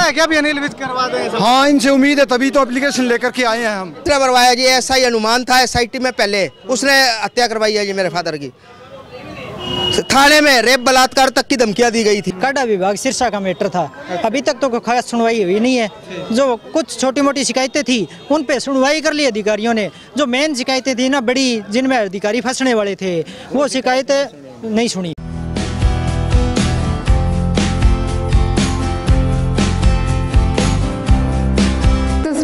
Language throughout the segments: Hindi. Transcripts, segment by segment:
है क्या भी अनिल विज करवा दें? हाँ, इनसे उम्मीद है, तभी तो एप्लीकेशन लेकर के आए हैं हम। करवाया जी, ऐसा ही अनुमान था SIT में, पहले उसने हत्या करवाई है जी मेरे फादर की। थाने में रेप बलात्कार तक की धमकियां दी गई थी। काडा विभाग सिरसा का मैटर था, अभी तक तो कोई खास सुनवाई हुई नहीं है। जो कुछ छोटी मोटी शिकायतें थी उन पे सुनवाई कर ली अधिकारियों ने। जो मेन शिकायतें थी ना बड़ी, जिनमें अधिकारी फंसने वाले थे, वो शिकायतें नहीं सुनी।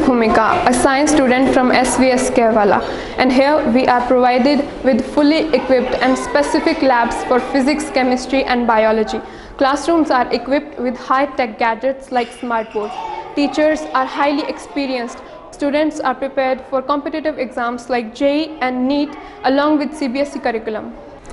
Bhumika, a science student from SVS Kerala, and here we are provided with fully equipped and specific labs for physics, chemistry and biology. Classrooms are equipped with high-tech gadgets like smartboards. Teachers are highly experienced. Students are prepared for competitive exams like JEE and NEET along with CBSE curriculum.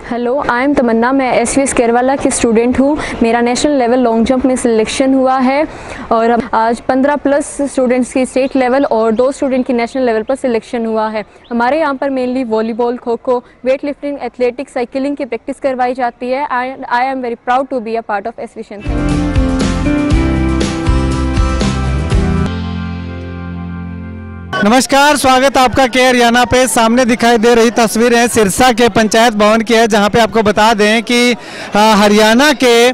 Hello, I am Tamanna, मैं SVS केरवाला की स्टूडेंट हूँ। मेरा नेशनल लेवल लॉन्ग जंप में सिलेक्शन हुआ है और आज 15+ स्टूडेंट्स की स्टेट लेवल और 2 स्टूडेंट की नेशनल लेवल पर सिलेक्शन हुआ है। हमारे यहाँ पर mainly volleyball, kho kho, weightlifting, athletics, cycling की प्रैक्टिस करवाई जाती है। I am very proud to be a part of SVS। नमस्कार, स्वागत है आपका के हरियाणा पे। सामने दिखाई दे रही तस्वीरें सिरसा के पंचायत भवन की है, जहां पे आपको बता दें कि हरियाणा के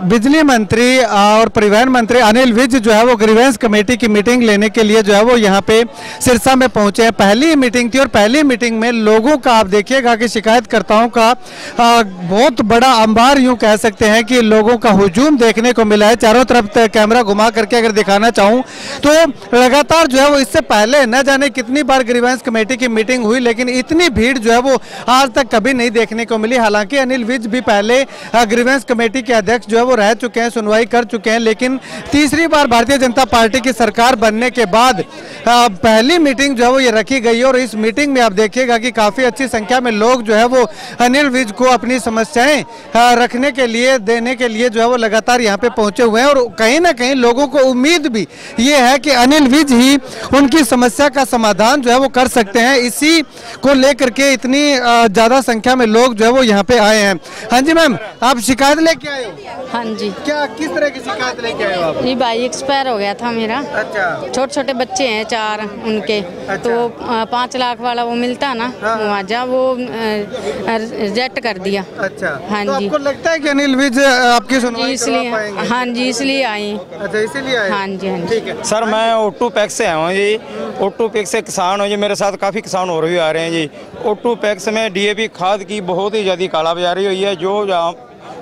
बिजली मंत्री और परिवहन मंत्री अनिल विज जो है वो ग्रीवेंस कमेटी की मीटिंग लेने के लिए जो है वो यहाँ पे सिरसा में पहुंचे हैं। पहली मीटिंग थी और पहली मीटिंग में लोगों का आप देखिएगा कि शिकायतकर्ताओं का बहुत बड़ा अंबार यूं कह सकते हैं कि लोगों का हुजूम देखने को मिला है। चारों तरफ कैमरा घुमा करके अगर दिखाना चाहूँ तो लगातार जो है वो इससे पहले न जाने कितनी बार ग्रीवेंस कमेटी की मीटिंग हुई, लेकिन इतनी भीड़ जो है वो आज तक कभी नहीं देखने को मिली। हालांकि अनिल विज भी पहले ग्रीवेंस कमेटी के अध्यक्ष जो है वो रह चुके हैं, सुनवाई कर चुके हैं, लेकिन तीसरी बार भारतीय जनता पार्टी की सरकार बनने के बाद पहली मीटिंग जो है वो ये रखी गई और इस मीटिंग में आप देखिएगा कि काफ़ी अच्छी संख्या में लोग जो है वो अनिल विज को अपनी समस्याएं रखने के लिए, देने के लिए जो है वो लगातार यहाँ पे पहुंचे हुए हैं और कहीं ना कहीं लोगों को उम्मीद भी ये है कि अनिल विज ही उनकी समस्या का समाधान जो है वो कर सकते हैं। इसी को लेकर के इतनी ज़्यादा संख्या में लोग जो है वो यहाँ पे आए हैं। हाँ जी मैम, आप शिकायत लेके आए हो? हाँ जी। क्या, किस तरह की शिकायत लेके आए हो आप? जी भाई एक्सपायर हो गया था मेरा। अच्छा। छोटे छोटे बच्चे हैं 4 उनके। अच्छा। तो 5 लाख वाला वो मिलता ना मुआवजा, वो रिजेक्ट कर दिया। अच्छा। हाँ तो जी। आपको लगता है कि अनिल विज आपकी सुनवाई करवा पाएंगे? हाँ जी, इसलिए आई। अच्छा, इसीलिए आए? हाँ जी, हाँ जी। ठीक है सर, मैं O2 पैक्स से आया हूँ जी। O2 पैक्स से किसान हो जी, मेरे साथ काफ़ी किसान और भी आ रहे हैं जी। O2 पैक्स में DAP खाद की बहुत ही ज़्यादा कालाबाजारी हुई है। जो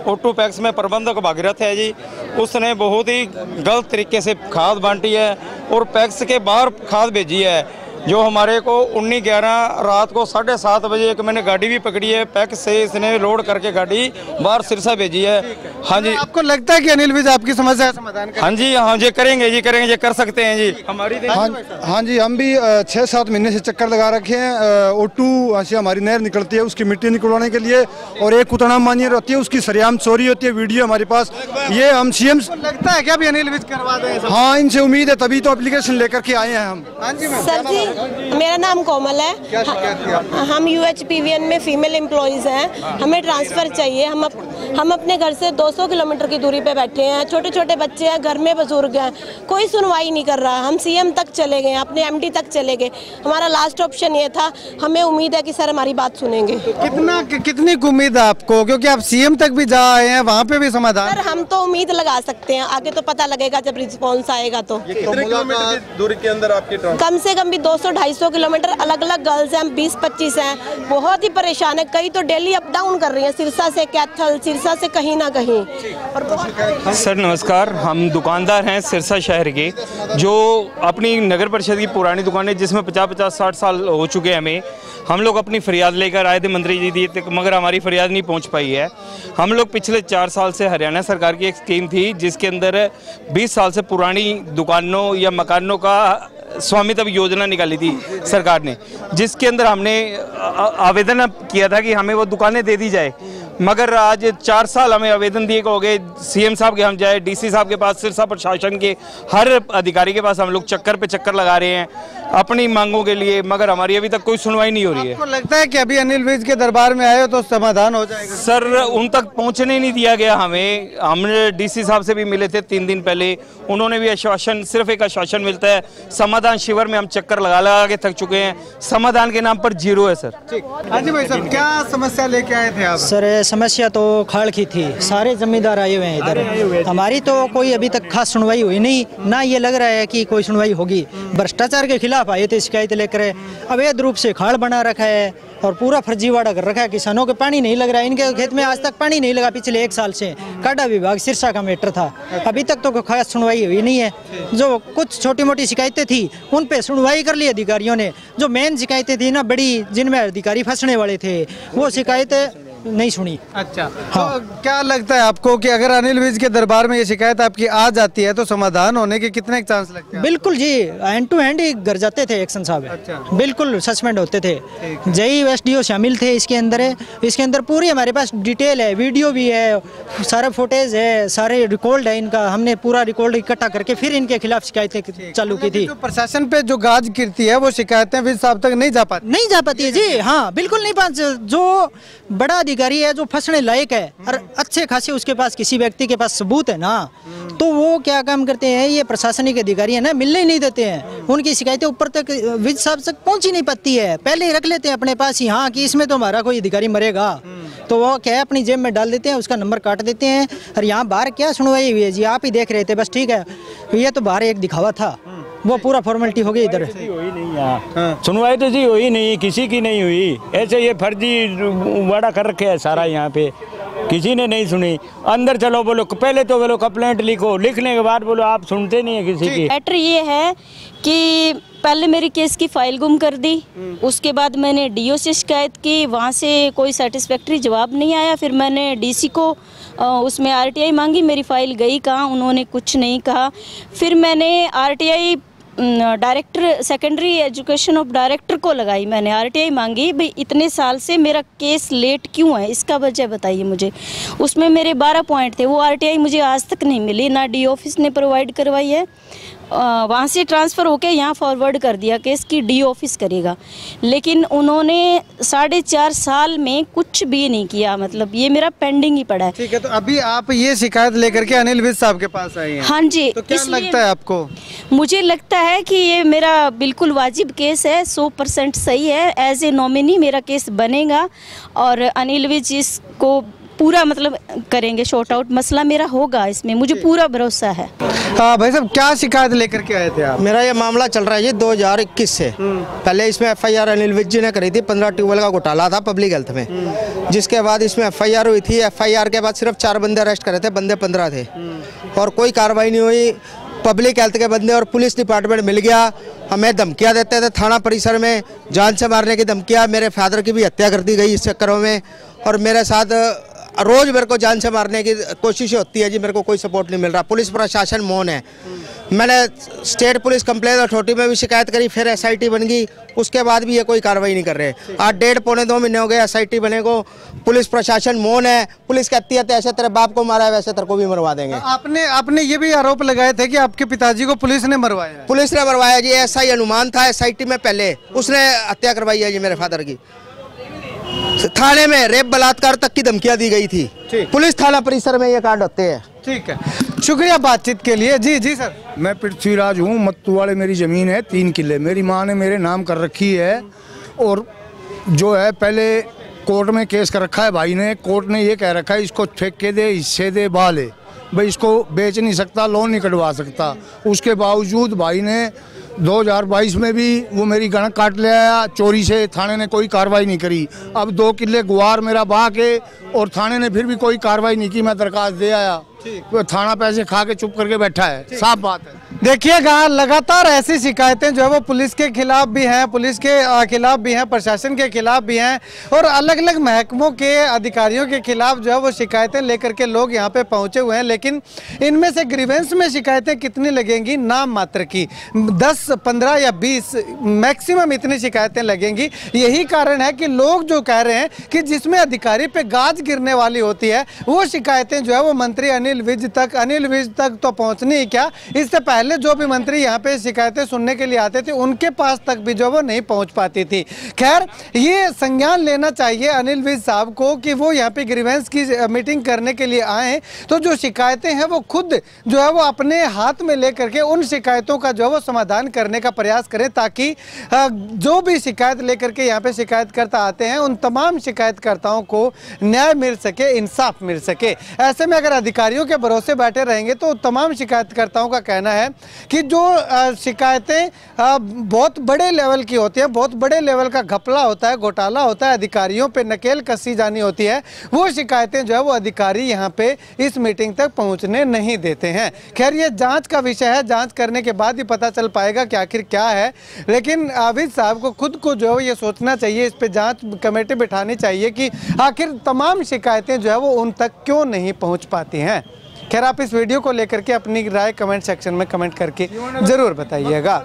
O2 पैक्स में प्रबंधक भागीरथ है जी, उसने बहुत ही गलत तरीके से खाद बांटी है और पैक्स के बाहर खाद भेजी है। जो हमारे को 19/11 रात को 7:30 बजे एक मैंने गाड़ी भी पकड़ी है, पैक्स से इसने लोड करके गाड़ी बाहर सिरसा भेजी है। हाँ जी। आपको लगता है कि अनिल विज आपकी समस्या का समाधान करेंगे? हाँ जी, हाँ जी, करेंगे जी, करेंगे जी, कर सकते हैं जी। हमारी हाँ जी, हम भी 6-7 महीने से चक्कर लगा रखे हैं। O2 से हमारी नहर निकलती है, उसकी मिट्टी निकलवाने के लिए, और एक कुतना मानिए रहती है, उसकी सरेआम चोरी होती है। वीडियो हमारे पास, ये हम CM लगता है क्या भी अनिल विज करवा दें? हाँ, इनसे उम्मीद है, तभी तो एप्लीकेशन लेकर के आए हैं हम। हाँ जी मैम। सर जी, मेरा नाम कोमल है। क्या शिकायत थी आपको? हम UHPVN में फीमेल एम्प्लॉइज हैं। हमें ट्रांसफ़र चाहिए। हम अपने घर से 200 किलोमीटर की दूरी पे बैठे हैं। छोटे छोटे बच्चे हैं, घर में बुजुर्ग हैं, कोई सुनवाई नहीं कर रहा। हम CM तक चले गए, अपने MD तक चले गए। हमारा लास्ट ऑप्शन ये था। हमें उम्मीद है कि सर हमारी बात सुनेंगे। कितनी उम्मीद है आपको, क्योंकि आप CM तक भी जा आए हैं, वहाँ पे भी समाधान? सर हम तो उम्मीद लगा सकते हैं, आगे तो पता लगेगा जब रिस्पॉन्स आएगा। तो कितने किलोमीटर की दूरी के अंदर आपकी कम से कम भी 200-250 किलोमीटर। अलग अलग गर्ल्स हैं, 20-25 हैं, बहुत ही परेशान है। कई तो डेली अप डाउन कर रही हैं, सिरसा से कैथल, सिरसा से कहीं ना कहीं। और सर नमस्कार, हम दुकानदार हैं सिरसा शहर के, जो अपनी नगर परिषद की पुरानी दुकानें जिसमें 50-60 साल हो चुके हैं। हम लोग अपनी फरियाद लेकर आए थे मंत्री जी तक, मगर हमारी फरियाद नहीं पहुंच पाई है। हम लोग पिछले 4 साल से हरियाणा सरकार की एक स्कीम थी जिसके अंदर 20 साल से पुरानी दुकानों या मकानों का स्वामित्व योजना निकाली थी सरकार ने, जिसके अंदर हमने आवेदन किया था कि हमें वो दुकानें दे दी जाए। मगर आज 4 साल हमें आवेदन दिए हो गए, सीएम साहब के हम जाए, डीसी साहब के पास, सिरसा प्रशासन के हर अधिकारी के पास हम लोग चक्कर पे चक्कर लगा रहे हैं अपनी मांगों के लिए, मगर हमारी अभी तक कोई सुनवाई नहीं हो रही है। आपको लगता है कि अभी अनिल विज के दरबार में आए हो तो समाधान हो जाएगा? सर उन तक पहुंचने नहीं दिया गया हमें। हमने डीसी साहब से भी मिले थे 3 दिन पहले, उन्होंने भी आश्वासन, सिर्फ एक आश्वासन मिलता है। समाधान शिविर में हम चक्कर लगा लगा के थक चुके हैं, समाधान के नाम पर 0 है सर। हाँ जी भाई साहब, क्या समस्या लेके आए थे आप? सर समस्या तो खाड़ की थी, सारे जमींदार आए हुए हैं इधर, हमारी तो कोई अभी तक खास सुनवाई हुई नहीं, ना ये लग रहा है कि कोई सुनवाई होगी। भ्रष्टाचार के खिलाफ आए थे शिकायत लेकर, अवैध रूप से खाड़ बना रखा है और पूरा फर्जीवाड़ा कर रखा है। किसानों के पानी नहीं लग रहा है, इनके खेत में आज तक पानी नहीं लगा पिछले 1 साल से। काडा विभाग सिरसा का मैटर था, अभी तक तो कोई खास सुनवाई हुई नहीं है। जो कुछ छोटी मोटी शिकायतें थी उन पे सुनवाई कर ली अधिकारियों ने, जो मेन शिकायतें थी ना बड़ी, जिनमें अधिकारी फंसने वाले थे, वो शिकायतें नहीं सुनी। अच्छा हाँ। तो क्या लगता है आपको कि अगर अनिल विज के दरबार में ये शिकायत आपकी आ जाती है तो समाधान होने के कितने चांस लगते हैं? बिल्कुल जी, हैंड टू हैंड ही कर जाते थे एक्शन साहब। अच्छा। बिल्कुल सस्पेंड होते थे। जई एसडीओ शामिल थे इसके अंदर है, इसके अंदर पूरी हमारे पास डिटेल है, वीडियो भी है, सारा फुटेज है, सारे रिकॉर्ड है इनका, हमने पूरा रिकॉर्ड इकट्ठा करके फिर इनके खिलाफ शिकायतें चालू की थी। प्रशासन पे जो गाज गिरती है वो शिकायतें विज साहब तक नहीं जा पाती है जी। हाँ बिल्कुल नहीं पास। जो बड़ा अधिकारी है, जो फंसने लायक है और अच्छे खासे उसके पास किसी व्यक्ति के पास सबूत है ना, तो वो क्या काम करते हैं, ये प्रशासनिक अधिकारी है ना, मिलने ही नहीं देते हैं। उनकी शिकायतें ऊपर तक विज साहब तक पहुंच ही नहीं पाती है, पहले ही रख लेते हैं अपने पास ही। हाँ कि इसमें तो हमारा कोई अधिकारी मरेगा तो वो क्या है अपनी जेब में डाल देते हैं, उसका नंबर काट देते हैं। और यहाँ बाहर क्या सुनवाई हुई है जी, आप ही देख रहे थे बस, ठीक है, ये तो बाहर एक दिखावा था, वो पूरा फॉर्मेलिटी हो गई। इधर हुई नहीं, यहाँ सुनवाई तो जी हुई नहीं, किसी की नहीं हुई। ऐसे ये फर्जी वाड़ा कर रखे है सारा, यहाँ पे किसी ने नहीं सुनी। अंदर चलो बोलो, पहले तो बोलो कंप्लेंट लिखो, लिखने के बाद बोलो आप सुनते नहीं है किसी की। मैटर ये है कि पहले मेरी केस की फाइल गुम कर दी, उसके बाद मैंने डीओ से शिकायत की, वहाँ से कोई सेटिस्फैक्ट्री जवाब नहीं आया। फिर मैंने डीसी को उसमें आरटीआई मांगी, मेरी फाइल गई कहाँ, उन्होंने कुछ नहीं कहा। फिर मैंने RTI director, secondary education of director को लगाई, मैंने आरटीआई मांगी, भाई इतने साल से मेरा केस लेट क्यों है, इसका वजह बताइए मुझे। उसमें मेरे 12 पॉइंट थे, वो आरटीआई मुझे आज तक नहीं मिली, ना डी ऑफिस ने प्रोवाइड करवाई है। वहाँ से ट्रांसफ़र होके यहाँ फॉरवर्ड कर दिया केस की डी ऑफिस करेगा, लेकिन उन्होंने 4.5 साल में कुछ भी नहीं किया, मतलब ये मेरा पेंडिंग ही पड़ा है। ठीक है, तो अभी आप ये शिकायत लेकर के अनिल विज साहब के पास आई हैं? हाँ जी। तो क्या लगता है आपको? मुझे लगता है कि ये मेरा बिल्कुल वाजिब केस है, 100% सही है। एज ए नॉमिनी मेरा केस बनेगा और अनिल विज इसको पूरा मतलब करेंगे, शॉर्ट आउट मसला मेरा होगा, इसमें मुझे पूरा भरोसा है। हाँ भाई साहब, क्या शिकायत लेकर के आए थे आप? मेरा ये मामला चल रहा है जी 2021 से। पहले इसमें एफआईआर अनिल विज जी ने करी थी, 15 ट्यूबवेल का घोटाला था पब्लिक हेल्थ में, जिसके बाद इसमें एफआईआर हुई थी। एफआईआर के बाद सिर्फ 4 बंदे अरेस्ट करे थे, बंदे 15 थे और कोई कार्रवाई नहीं हुई। पब्लिक हेल्थ के बंदे और पुलिस डिपार्टमेंट मिल गया, हमें धमकियाँ देते थे थाना परिसर में, जान से मारने की धमकियाँ। मेरे फादर की भी हत्या कर दी गई इस चक्करों में, और मेरे साथ रोज मेरे को जान से मारने की कोशिश होती है जी। मेरे को कोई सपोर्ट नहीं मिल रहा, पुलिस प्रशासन मौन है। मैंने स्टेट पुलिस कंप्लेंट अथॉरिटी में भी शिकायत करी, फिर एसआईटी बन गई, उसके बाद भी ये कोई कार्रवाई नहीं कर रहे। आज 1.5-2 महीने हो गए एसआईटी बने को, पुलिस प्रशासन मौन है। पुलिस कहती है ऐसे तेरे बाप को मारा है वैसे तेरे को भी मरवा देंगे। आपने ये भी आरोप लगाए थे कि आपके पिताजी को पुलिस ने मरवाया है? पुलिस ने मरवाया जी, ऐसा ही अनुमान था एसआईटी में, पहले उसने हत्या करवाई है जी मेरे फादर की। थाने में रेप बलात्कार तक की धमकियां दी गई थी, पुलिस थाना परिसर में ये कांड होते हैं। ठीक है, शुक्रिया बातचीत के लिए। जी जी सर। मैं पृथ्वीराज हूँ, मत्तू वाले मेरी ज़मीन है, 3 किले मेरी माँ ने मेरे नाम कर रखी है। और जो है पहले कोर्ट में केस कर रखा है भाई ने, कोर्ट ने ये कह रखा है इसको ठेके दे, हिस्से दे, बाले, भाई इसको बेच नहीं सकता, लोन नहीं कटवा सकता। उसके बावजूद भाई ने 2022 में भी वो मेरी गणक काट ले आया चोरी से, थाने ने कोई कार्रवाई नहीं करी। अब 2 किले गुआर मेरा बहा के और थाने ने फिर भी कोई कार्रवाई नहीं की। मैं दरखास्त दे आया, थाना पैसे खा के चुप करके बैठा है, साफ बात है। देखिएगा लगातार ऐसी शिकायतें जो है वो पुलिस के खिलाफ भी हैं, पुलिस के खिलाफ भी हैं, प्रशासन के खिलाफ भी हैं और अलग अलग महकमों के अधिकारियों के खिलाफ जो है वो शिकायतें लेकर के लोग यहाँ पे पहुँचे हुए हैं। लेकिन इनमें से ग्रीवेंस में शिकायतें कितनी लगेंगी? नाम मात्र की 10, 15 या 20 मैक्सिमम इतनी शिकायतें लगेंगी। यही कारण है कि लोग जो कह रहे हैं कि जिसमें अधिकारी पे गाज गिरने वाली होती है वो शिकायतें जो है वो मंत्री अनिल विज तक तो पहुँचनी ही क्या, इससे पहले जो भी मंत्री यहाँ पे शिकायतें सुनने के लिए आते थे उनके पास तक भी जो वो नहीं पहुँच पाती थी। खैर ये संज्ञान लेना चाहिए अनिल विज साहब को कि वो यहाँ पे ग्रीवेंस की मीटिंग करने के लिए आए तो जो शिकायतें हैं वो खुद जो है वो अपने हाथ में लेकर के उन शिकायतों का जो है वो समाधान करने का प्रयास करें, ताकि जो भी शिकायत लेकर के यहाँ पे शिकायतकर्ता आते हैं उन तमाम शिकायतकर्ताओं को न्याय मिल सके, इंसाफ मिल सके। ऐसे में अगर अधिकारियों के भरोसे बैठे रहेंगे तो तमाम शिकायतकर्ताओं का कहना है कि जो शिकायतें बहुत बड़े लेवल की होती है, बहुत बड़े लेवल का घपला होता है, घोटाला होता है, अधिकारियों पे नकेल कसी जानी होती है, वो शिकायतें जो है वो अधिकारी यहाँ पे इस मीटिंग तक पहुँचने नहीं देते हैं। खैर ये जांच का विषय है, जांच करने के बाद ही पता चल पाएगा कि आखिर क्या है। लेकिन विज साहब को खुद को जो है ये सोचना चाहिए, इस पर जाँच कमेटी बिठानी चाहिए कि आखिर तमाम शिकायतें जो है वो उन तक क्यों नहीं पहुँच पाती हैं। खैर आप इस वीडियो को लेकर के अपनी राय कमेंट सेक्शन में कमेंट करके ज़रूर बताइएगा।